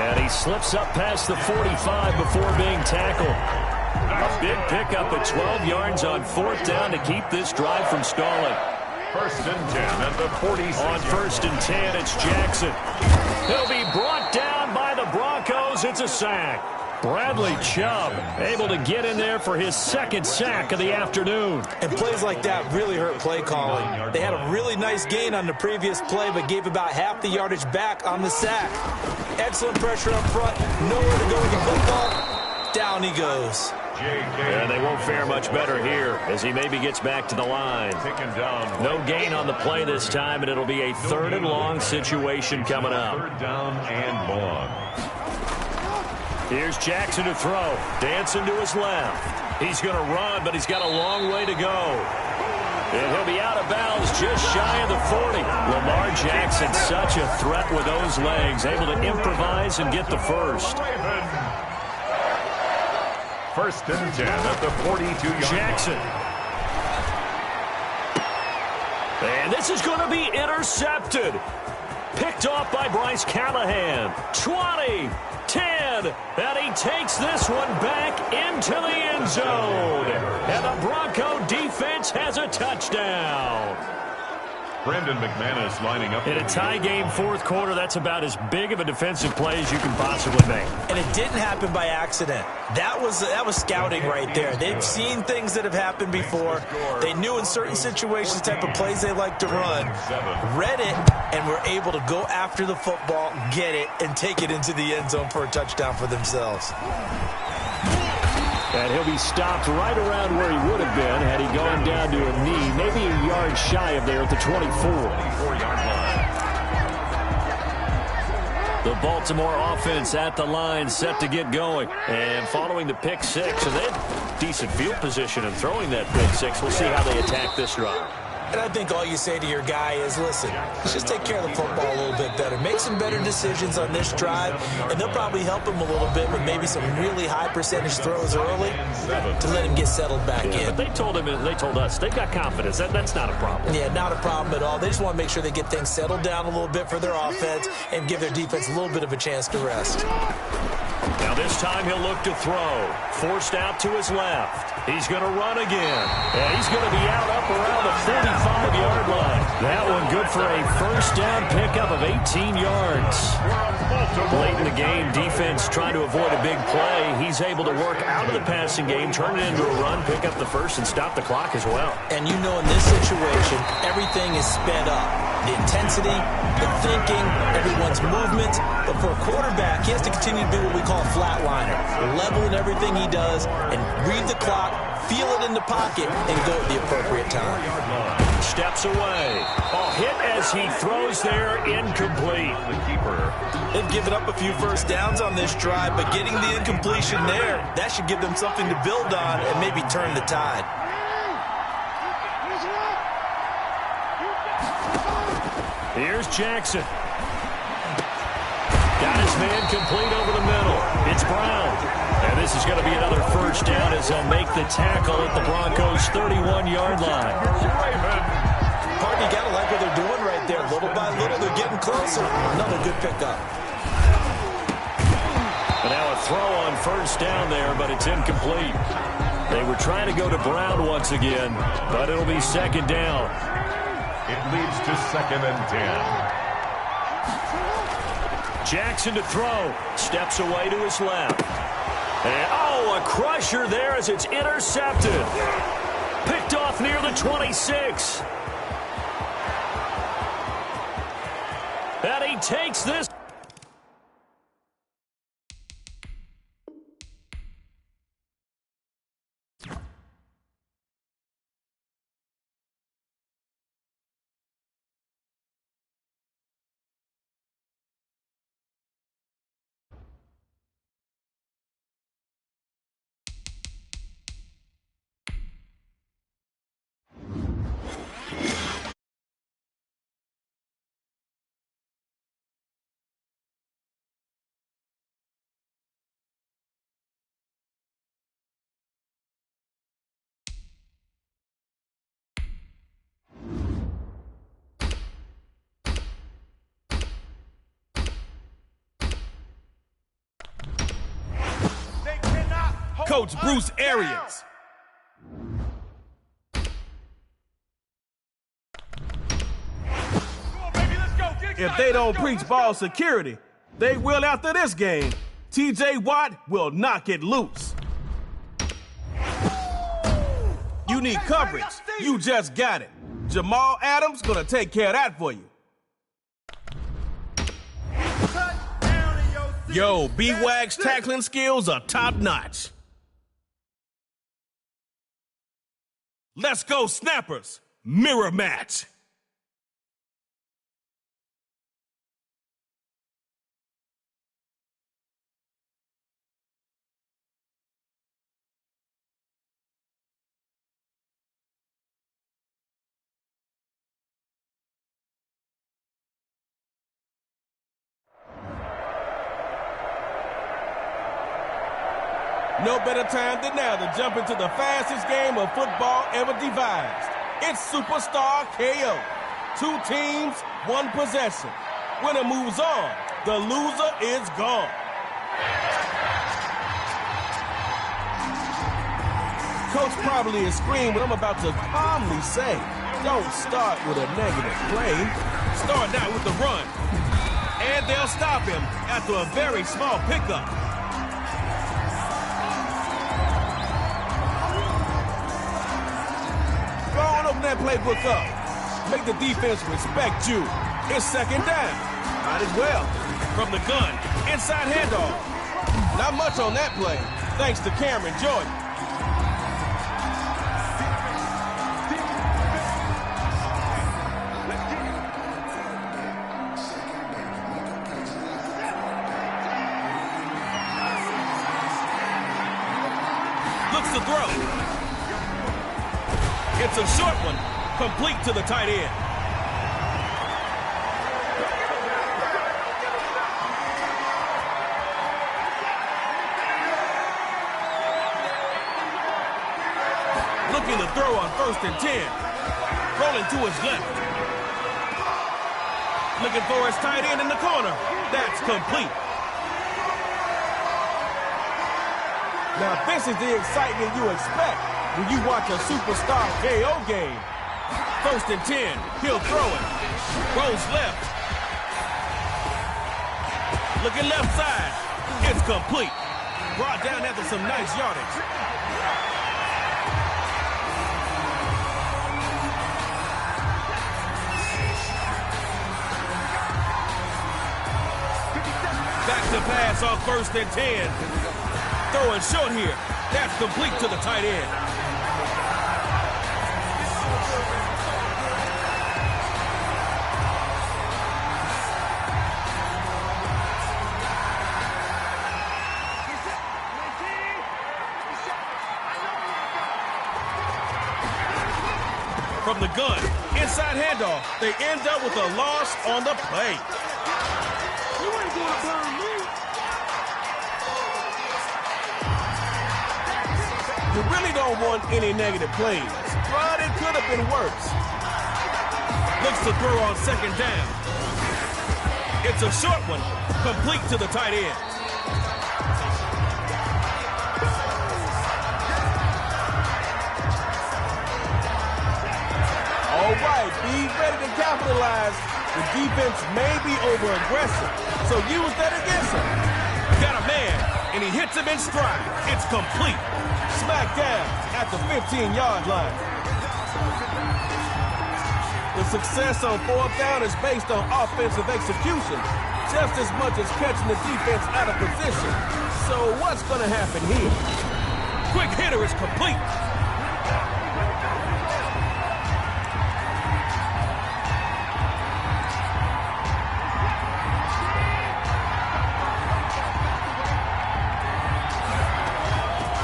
And he slips up past the 45 before being tackled. A big pickup at 12 yards on 4th down to keep this drive from stalling. 1st and 10 at the 46. On 1st and 10, it's Jackson. He'll be brought down by the Broncos. It's a sack. Bradley Chubb able to get in there for his 2nd sack of the afternoon. And plays like that really hurt play calling. They had a really nice gain on the previous play, but gave about half the yardage back on the sack. Excellent pressure up front. Nowhere to go with the football. Down he goes. And they won't fare much better here as he maybe gets back to the line. No gain on the play this time, and it'll be a 3rd and long situation coming up. 3rd down and long. Here's Jackson to throw. Dancing to his left. He's going to run, but he's got a long way to go. And he'll be out of bounds just shy of the 40. Lamar Jackson, such a threat with those legs, able to improvise and get the first. 1st and 10 at the 42-yard line. Jackson. And this is going to be intercepted. Picked off by Bryce Callahan. 20, 10, and he takes this one back into the end zone. And the Bronco defense has a touchdown. Brandon McManus lining up. In a tie game 4th quarter, that's about as big of a defensive play as you can possibly make. And it didn't happen by accident. That was scouting right there. They've seen things that have happened before. They knew in certain situations the type of plays they like to run. Read it, and were able to go after the football, get it, and take it into the end zone for a touchdown for themselves. And he'll be stopped right around where he would have been had he gone down to a knee, maybe a yard shy of there at the 24-yard line. The Baltimore offense at the line, set to get going. And following the pick 6, and they had decent field position in throwing that pick 6. We'll see how they attack this drive. And I think all you say to your guy is, listen, let's just take care of the football a little bit better. Make some better decisions on this drive, and they'll probably help him a little bit with maybe some really high percentage throws early to let him get settled back in. But they told us, they've got confidence. That's not a problem. Yeah, not a problem at all. They just want to make sure they get things settled down a little bit for their offense and give their defense a little bit of a chance to rest. Now this time he'll look to throw. Forced out to his left. He's going to run again. And he's going to be out up around the 45-yard line. That one good for a 1st down pickup of 18 yards. Late in the game, defense trying to avoid a big play. He's able to work out of the passing game, turn it into a run, pick up the first, and stop the clock as well. And you know in this situation, everything is sped up. the intensity, the thinking, everyone's movement. But for a quarterback, he has to continue to be what we call a flatliner, level in everything he does, and read the clock, feel it in the pocket, and go at the appropriate time. Steps away. Oh, hit as he throws there, incomplete. The keeper. They've given up a few first downs on this drive, but getting the incompletion there, that should give them something to build on and maybe turn the tide. Here's Jackson. Got his man complete over the middle. It's Brown. And this is going to be another first down as they'll make the tackle at the Broncos' 31-yard line. Partner, you got to like what they're doing right there. Little by little, they're getting closer. Another good pickup. But now a throw on first down there, but it's incomplete. They were trying to go to Brown once again, but it'll be second down. It leads to 2nd and 10. Jackson to throw. Steps away to his left. And, oh, a crusher there as it's intercepted. Picked off near the 26. And he takes this. Coach Bruce Arians. If they don't preach ball security, they will after this game. TJ Watt will knock it loose. You need coverage. You just got it. Jamal Adams gonna take care of that for you. Yo, B-Wag's tackling skills are top-notch. Let's go, Snappers. Mirror match. No better time than now to jump into the fastest game of football ever devised. It's Superstar KO. 2 teams, 1 possession. Winner moves on. The loser is gone. Coach probably is screaming what I'm about to calmly say. Don't start with a negative play. Start now with the run. And they'll stop him after a very small pickup. Open that playbook up. Make the defense respect you. It's second down. Might as well. From the gun. Inside handoff. Not much on that play. Thanks to Cameron Jordan. Looks to throw. It's a short one, complete to the tight end. Looking to throw on 1st and 10. Rolling to his left. Looking for his tight end in the corner. That's complete. Now this is the excitement you expect when you watch a Superstar KO game. 1st and 10, he'll throw it. Rolls left. Looking left side. It's complete. Brought down after some nice yardage. pass on 1st and 10. Throwing short here. That's complete to the tight end. From the gun, inside handoff, they end up with a loss on the play. You ain't gonna burn me. You really don't want any negative plays, but it could have been worse. Looks to throw on 2nd down. It's a short one, complete to the tight end. All right, be ready to capitalize. The defense may be over-aggressive, so use that against him. Got a man, and he hits him in stride. It's complete. Smack down at the 15-yard line. The success on 4th down is based on offensive execution, just as much as catching the defense out of position. So what's going to happen here? Quick hitter is complete.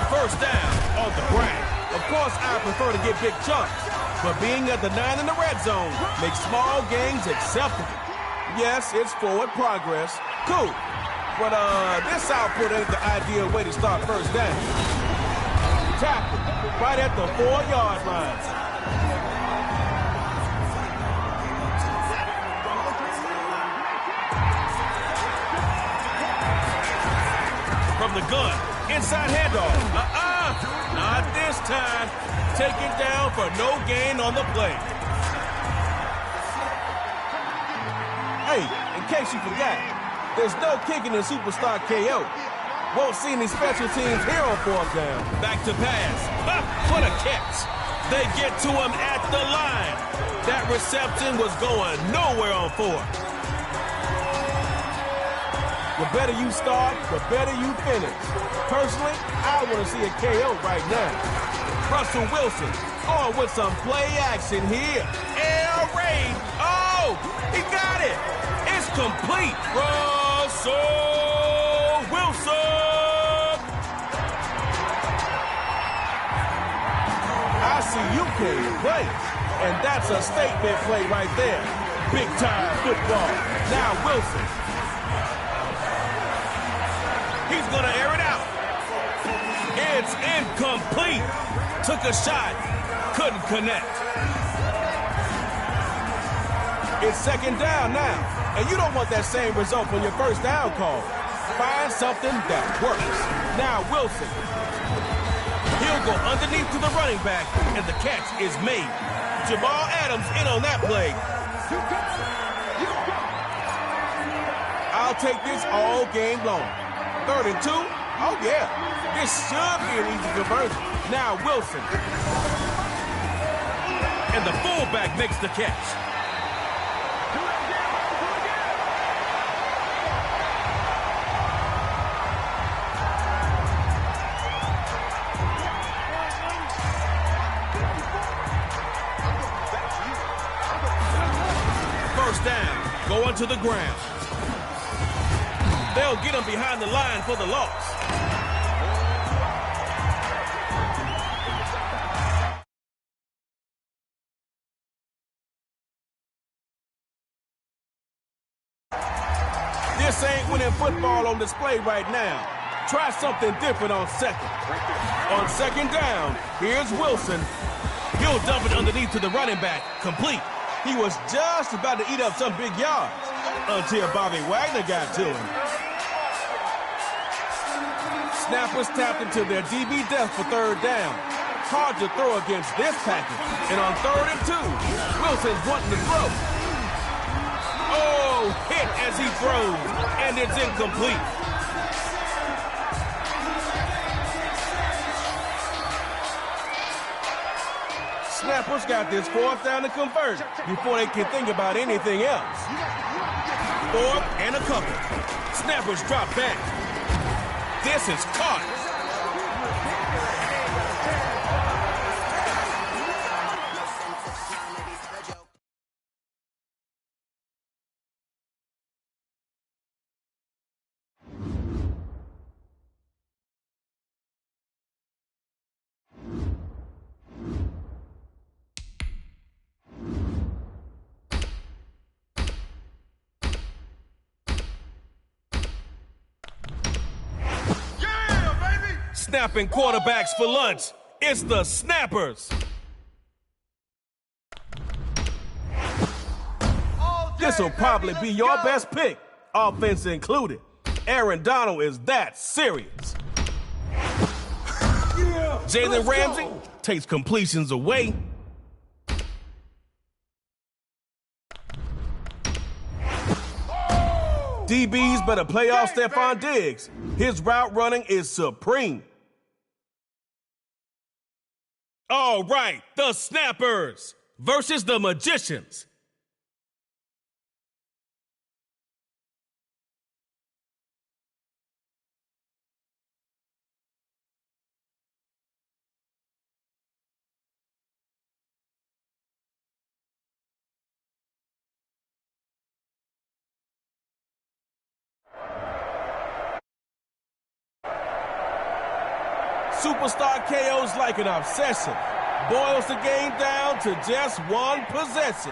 First down on the ground. Of course, I prefer to get big chunks, but being at the 9 in the red zone makes small gains acceptable. Yes, it's forward progress. Cool. But this output ain't the ideal way to start first down. Tackle right at the 4-yard line. From the gun. Inside handoff. Not this time. Taken down for no gain on the play. Hey, in case you forgot, there's no kicking in Superstar KO. Won't see any special teams here on 4th down. Back to pass. What a catch. They get to him at the line. That reception was going nowhere on 4th. The better you start, the better you finish. Personally, I want to see a KO right now. Russell Wilson going with some play action here. Air raid. Oh, he got it. It's complete. Russell Wilson. I see you can't play. And that's a statement play right there. Big time football. Now Wilson. He's going to air it out. It's incomplete. Took a shot. Couldn't connect. It's 2nd down now. And you don't want that same result on your 1st down call. Find something that works. Now Wilson. He'll go underneath to the running back. And the catch is made. Jamal Adams in on that play. I'll take this all game long. 3rd and 2? Oh, yeah. This should be an easy conversion. Now Wilson. And the fullback makes the catch. First down. Going to the ground. They'll get him behind the line for the loss. This ain't winning football on display right now. Try something different on 2nd. On 2nd down, here's Wilson. He'll dump it underneath to the running back. Complete. He was just about to eat up some big yards until Bobby Wagner got to him. Snappers tapped into their DB depth for 3rd down. Hard to throw against this package. And on 3rd and 2, Wilson's wanting to throw. Oh, hit as he throws, and it's incomplete. snappers got this fourth down to convert before they can think about anything else. Fourth and a couple. Snappers drop back. This is caught. Snapping quarterbacks for lunch. It's the Snappers. This will probably be your best pick, offense included. Aaron Donald is that serious. Jalen Ramsey takes completions away. DBs better play off Stephon Diggs. His route running is supreme. All right, the Snappers versus the Magicians. Superstar KO's like an obsession. Boils the game down to just one possession.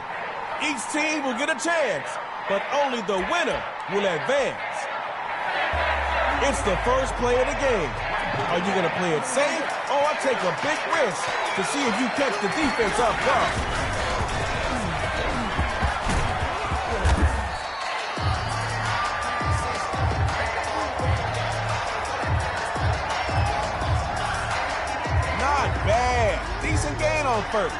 Each team will get a chance, but only the winner will advance. It's the first play of the game. Are you going to play it safe or take a big risk to see if you catch the defense off guard? Decent gain on first.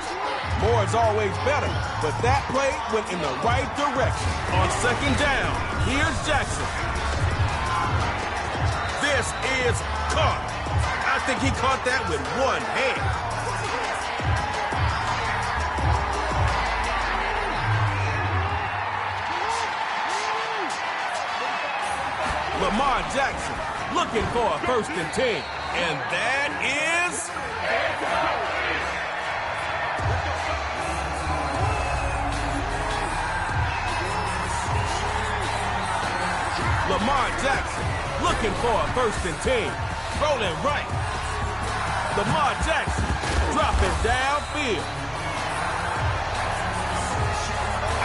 More is always better, but that play went in the right direction. On second down, here's Jackson. This is caught. I think he caught that with one hand. Lamar Jackson looking for a 1st and 10, and that is... Lamar Jackson looking for a 1st and 10. Rolling right. Lamar Jackson dropping downfield.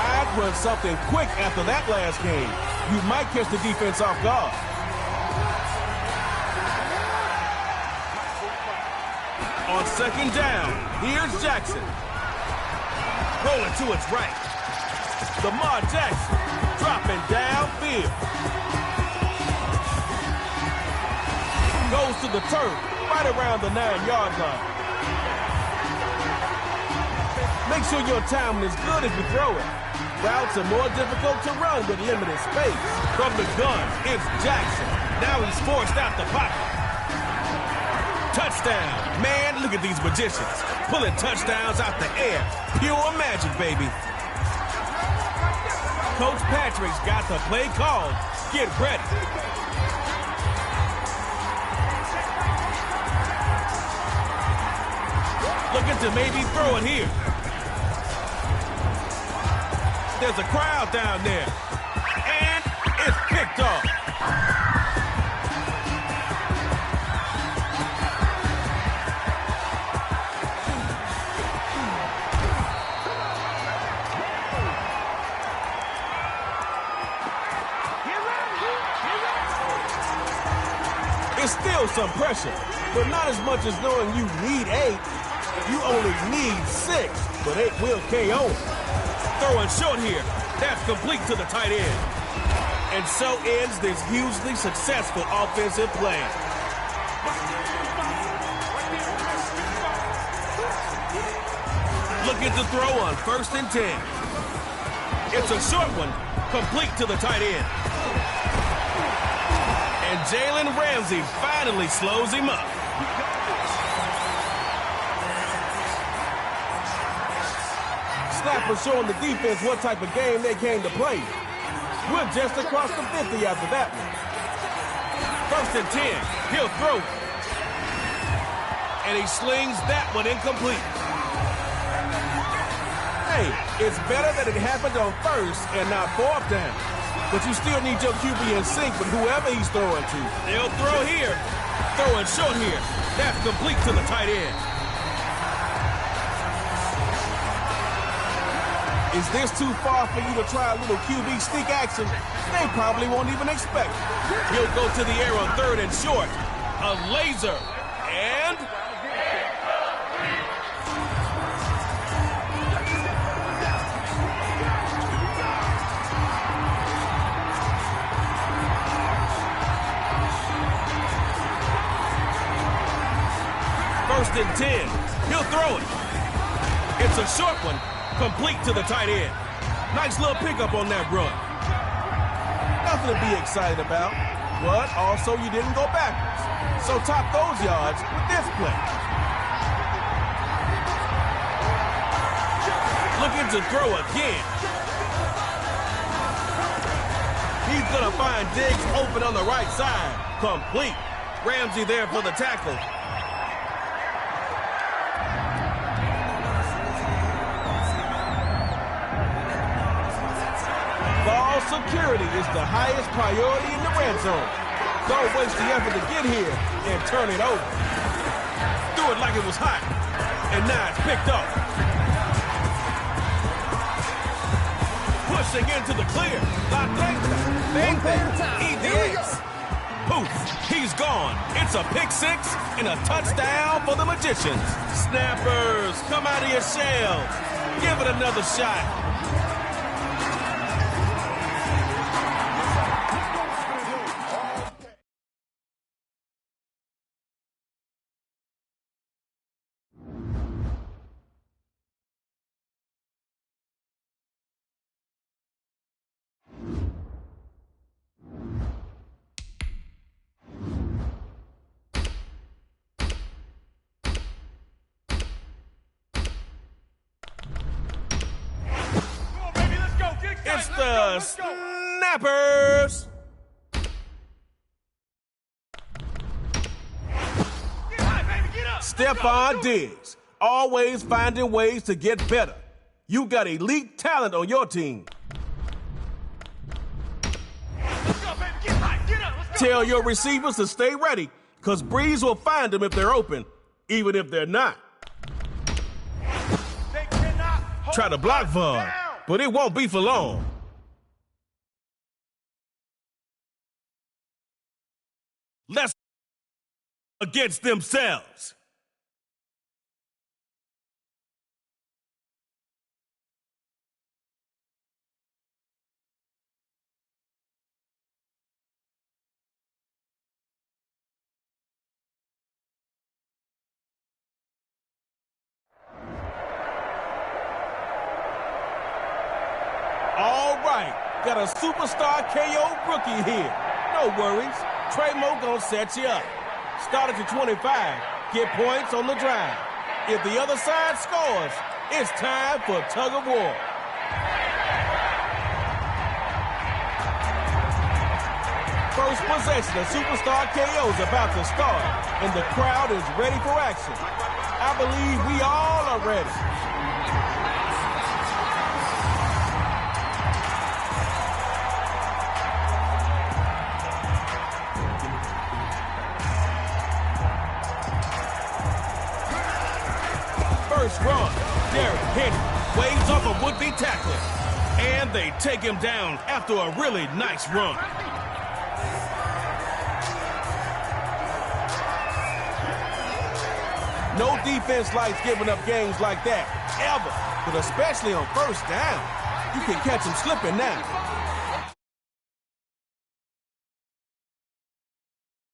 I'd run something quick after that last game. You might catch the defense off guard. On second down, here's Jackson. Rolling to its right. Lamar Jackson dropping downfield. Goes to the turf, right around the 9-yard line. Make sure your timing is good as you throw it. Routes are more difficult to run with limited space. From the gun, it's Jackson. Now he's forced out the pocket. Touchdown. Man, look at these magicians. Pulling touchdowns out the air. Pure magic, baby. Coach Patrick's got the play called. Get ready. Looking to maybe throw it here. There's a crowd down there. And it's picked off. It's still some pressure, but not as much as knowing you need 8. You only need 6, but 8 will KO. Throwing short here. That's complete to the tight end. And so ends this hugely successful offensive play. Looking to throw on 1st and 10. It's a short one, complete to the tight end. And Jalen Ramsey finally slows him up. snapper showing the defense what type of game they came to play. We're just across the 50 after that one. 1st and 10. He'll throw it. And he slings that one incomplete. Hey, it's better that it happened on 1st and not 4th down. But you still need your QB in sync with whoever he's throwing to. They'll throw here. Throwing short here. That's complete to the tight end. Is this too far for you to try a little QB sneak action? They probably won't even expect it. He'll go to the air on 3rd and short. A laser. And... First and 10. He'll throw it. It's a short one. Complete to the tight end. Nice little pickup on that run. Nothing to be excited about, but also you didn't go backwards. So top those yards with this play. Looking to throw again. He's going to find Diggs open on the right side. Complete. Ramsey there for the tackle. Ball security is the highest priority in the red zone. Don't waste the effort to get here and turn it over. Do it like it was hot. And now it's picked up. Pushing into the clear. La Tenta. Bang, bang. EDS. Poof. He's gone. It's a pick six and a touchdown for the Magicians. Snappers, come out of your shells. Give it another shot. It's the Snappers. Stephon Diggs, always finding ways to get better. You got elite talent on your team. Tell your receivers to stay ready, because Breeze will find them if they're open, even if they're not. Try to block Vaughn, but it won't be for long. Let's against themselves. All right, got a superstar KO rookie here. No worries. Trey Mo gonna set you up. Start at your 25. Get points on the drive. If the other side scores, it's time for tug of war. First possession of Superstar KO is about to start, and the crowd is ready for action. I believe we all are ready. First run, Derrick Henry waves off a would-be tackler, and they take him down after a really nice run. No defense likes giving up games like that, ever, but especially on first down. You can catch him slipping now.